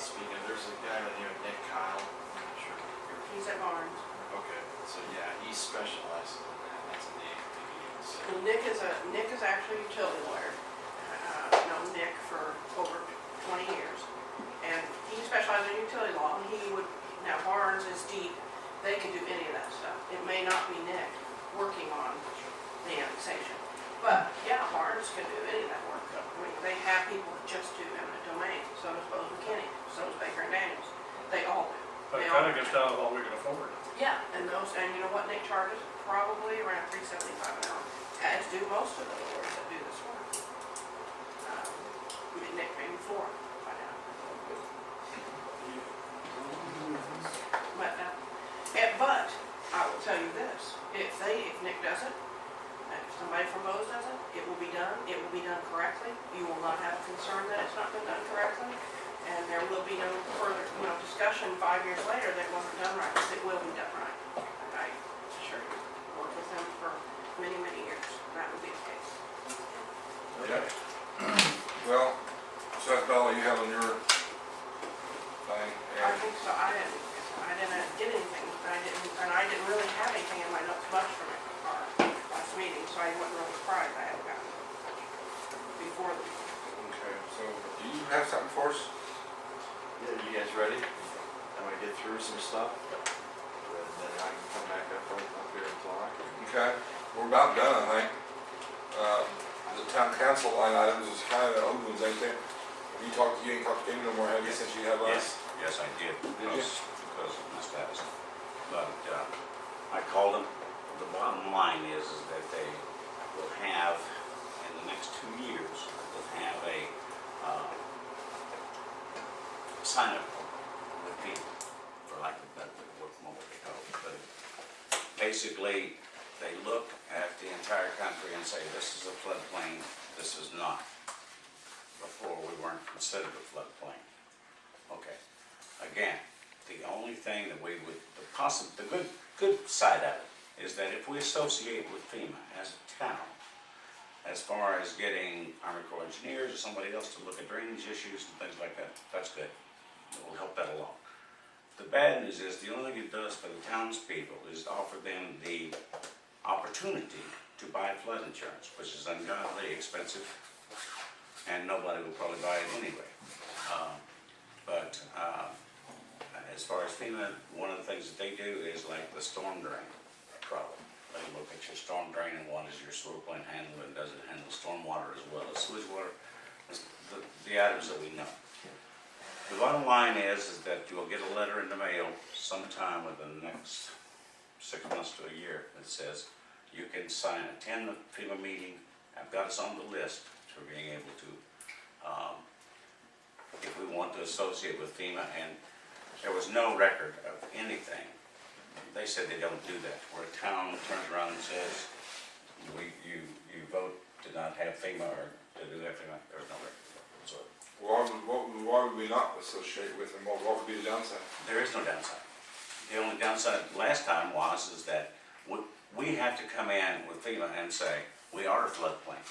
speaking of, there's a guy by the name of Nick Kyle. I'm not sure. He's at Barnes. Okay, so yeah, he specializes in that. That's a name. So. Well, Nick is actually a utility lawyer. Known Nick for over 20 years, and he specializes in utility law. And he would now Barnes is deep. They can do any of that stuff. It may not be Nick working on the annexation, but yeah, Barnes can do any of that work. I mean, they have people that just do eminent domain. So does Bose McKinney. So does Baker and Daniels. They all do. But it kind of gets down to what we can afford. Yeah, and you know what Nick charges? Probably around $3.75 an hour, as do most of the lawyers that do this work. Nick maybe $4 by now. But I will tell you this: if Nick does it, if somebody from Bose does it, it will be done. It will be done correctly. You will not have a concern that it's not been done correctly. And there will be no further, discussion 5 years later that it wasn't done right. It will be done right. I assure you. Worked with them for many, many years. That would be the case. Okay. Well, so that's all you have on your thing. I think so. I didn't get anything. I didn't really have anything in my notes much from our last meeting, so I wasn't really surprised I hadn't gotten it before the meeting. Okay. So, do you have something for us? Yeah, you guys ready? I'm gonna get through some stuff, then I can come back up here and talk. Okay. We're about done, I think. The town council line items is kind of the old ones, ain't they? You ain't talked to Kenny no more, have you, since you have us? Yes, I did. Did you? Because of my status. But I called them. The bottom line is that they will have, in the next 2 years, will have a sign up with people, for lack of a better word, what they call it. But basically, they look at the entire country and say, this is a floodplain, this is not. Before, we weren't considered a floodplain. Okay. Again, the only thing that we would, the good side of it is that if we associate with FEMA as a town, as far as getting Army Corps of Engineers or somebody else to look at drainage issues and things like that, that's good. It will help that along. The bad news is the only thing it does for the townspeople is to offer them the opportunity to buy flood insurance, which is ungodly expensive, and nobody will probably buy it anyway. But as far as FEMA, one of the things that they do is like the storm drain problem. They look at your storm drain and what does your sewer plant handle, and does it handle storm water as well as sewage water, the items that we know. The bottom line is that you'll get a letter in the mail sometime within the next 6 months to a year that says you can attend the FEMA meeting. I've got us on the list for being able to, if we want to associate with FEMA, and there was no record of anything. They said they don't do that. Where a town turns around and says, you vote to not have FEMA or to do that FEMA, there's no record. So, Why would we not associate with them? What would be the downside? there is no downside. The only downside last time is that we have to come in with FEMA and say, we are a floodplain.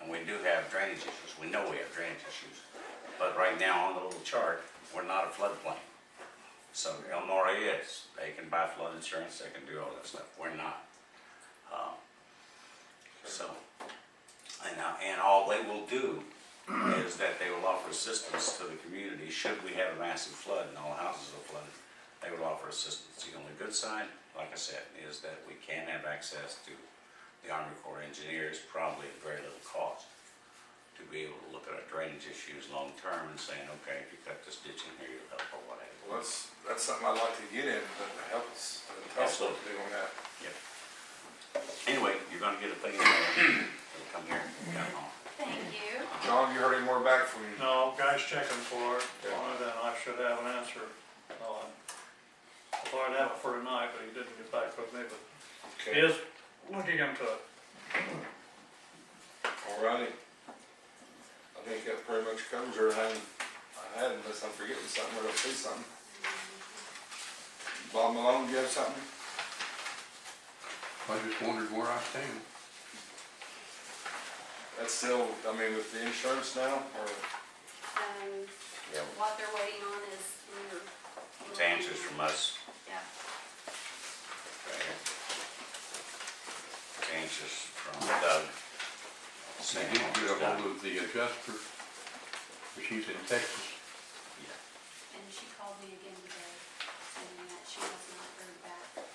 And we do have drainage issues. We know we have drainage issues. But right now on the little chart, we're not a floodplain. So Illinois is. They can buy flood insurance, they can do all that stuff. We're not. And all they will do is that they will offer assistance to the community should we have a massive flood and all houses are flooded. They will offer assistance. The only good side, like I said, is that we can have access to the Army Corps of Engineers, probably at very little cost, to be able to look at our drainage issues long term and saying, okay, if you cut this ditch in here, you'll help or whatever. Well, that's something I'd like to get in, but to help us, tell us what to do on that. Yep. Anyway, you're going to get a thing in there. It'll come here and come on. Thank you. John, you heard any more back from you? No, guy's checking for it, and then I should have an answer on. I thought I'd have it for tonight, but he didn't get back with me, but he Okay. is looking into it. Alrighty. I think that pretty much covers everything I had, unless I'm forgetting something or don't see something. Bob Malone, do you have something? I just wondered where I stand. That's still, I mean, with the insurance now, or Yeah, What they're waiting on is your. it's answers from us. Yeah. Okay. It's answers from Doug. You Saying did what get was a done. hold of the adjuster, but she's in Texas. Yeah. And she called me again today, saying that she has not heard back.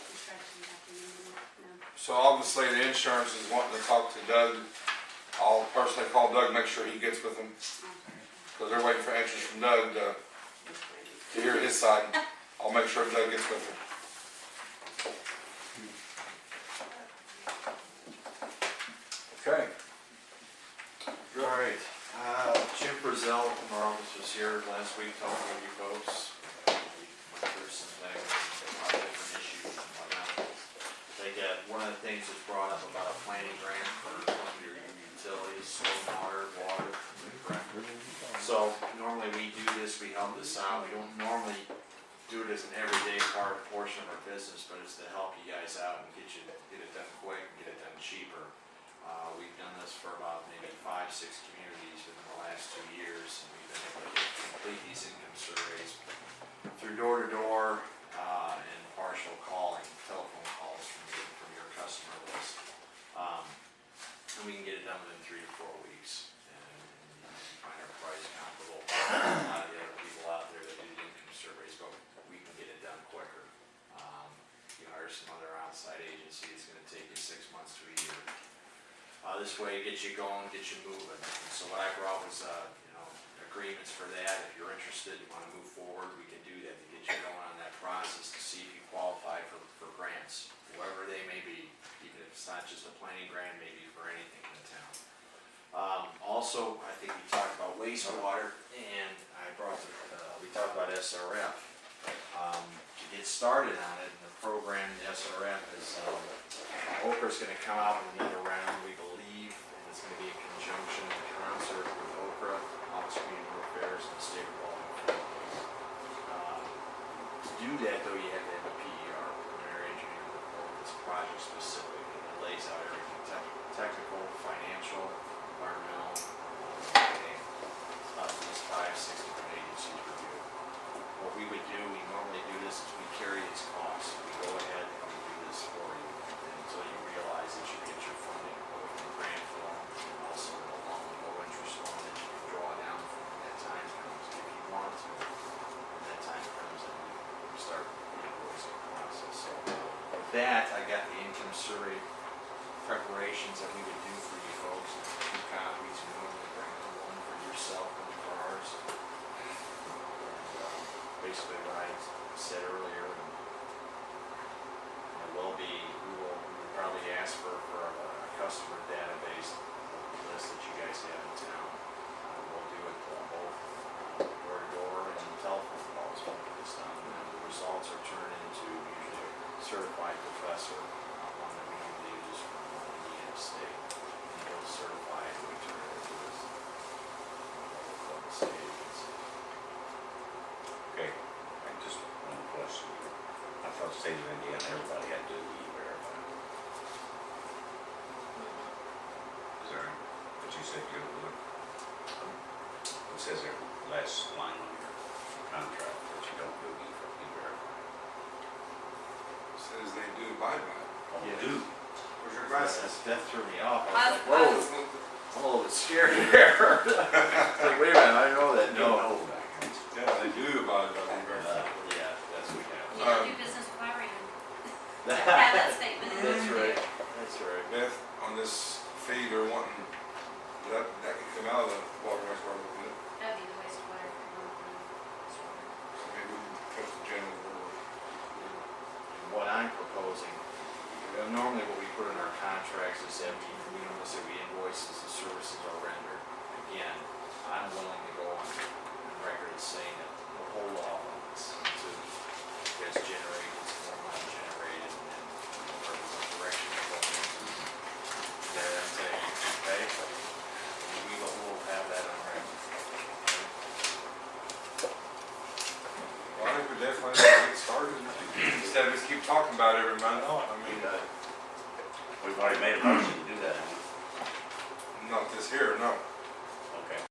She tried to contact me, no. So obviously the insurance is wanting to talk to Doug. I'll personally call Doug, make sure he gets with them, because they're waiting for answers from Doug to hear his side. I'll make sure Doug gets with him. Okay. Alright, Jim Brazell from our office was here last week talking with you folks. We went through some things, a lot of different issues and whatnot. I think one of the things was brought up about a planning grant for your utilities, stormwater, water, correct? So normally we do this, we help this out, we don't normally do it as an everyday portion of our business, but it's to help you guys out and get it done quick, and get it done cheaper. We've done this for about maybe 5-6 communities within the last 2 years, and we've been able to complete these income surveys through door-to-door and partial calling, telephone calls from your customer list. And we can get it done within 3 to 4 weeks, and you find our price comparable to a lot of the other people out there that do the income surveys, but we can get it done quicker. You hire some other outside agency, it's gonna take you 6 months to a year. This way, get you going, get you moving. And so what I brought was, agreements for that. If you're interested, you wanna move forward, we can do that to get you going on that process to see if you qualify for grants, whoever they may be, even if it's not just a planning grant, maybe for anything in the town. Also, I think we talked about wastewater, and we talked about SRF. To get started on it, and the program, the SRF is, Okra's gonna come out with another round, we believe, and it's gonna be in conjunction, in concert with Okra, Office of Community Affairs, and the State Revolving Fund. To do that, though, you have to have a PER, preliminary engineering report, that's project specific, and it lays out everything, technical, financial, environmental, and these 5-6 different agencies review. What we would do, we normally do this, is we carry its costs, we go ahead and we do this for you, until you realize that you get your funding, both in grant form, and also in a low interest form that you can draw down from when that time comes, if you want to. When that time comes, and we start the invoicing process. So with that, I got the income survey preparations that we would do for you folks, 2 copies, we normally bring in one for yourself, one for ours. And basically what I said earlier, it will be, we would probably ask for a customer database list that you guys have in town. We'll do it both door-to-door and telephone calls when we get this done. And the results are turned into usually a certified professor, one that we usually use from Indiana State. And he'll certify it, we turn it into this local state agency. Okay, I just one question. I thought the state of Indiana, everybody had to e-verify. Is there, but you said you would. It says there, last line on your contract, that you don't do e-verify. Says they do abide by it. Oh, Yeah. do? Where's your That threw me off. I I was like, was- whoa, I'm a little bit scared there. It's like, wait a minute, I know that. No. Yeah, they do abide by the verify. Yeah, that's what we have. You don't do business with Iran. Have that statement in That's there. right, that's right. Beth, on this fee, they're wanting, that can come out of the water rights department, wouldn't it? That'd be the wastewater. So maybe we can cut the general board. And what I'm proposing, normally what we put in our contracts is that we don't say we invoice as the services are rendered. Again, I'm willing to go on record as saying that we'll hold off on this until it's generated, it's more money generated, and then whatever the direction we're going into. There and say, okay, we will have that on record. Well, I think we definitely need to get started, instead of just keep talking about it every month. I mean, We've already made a motion to do that. not this here, no.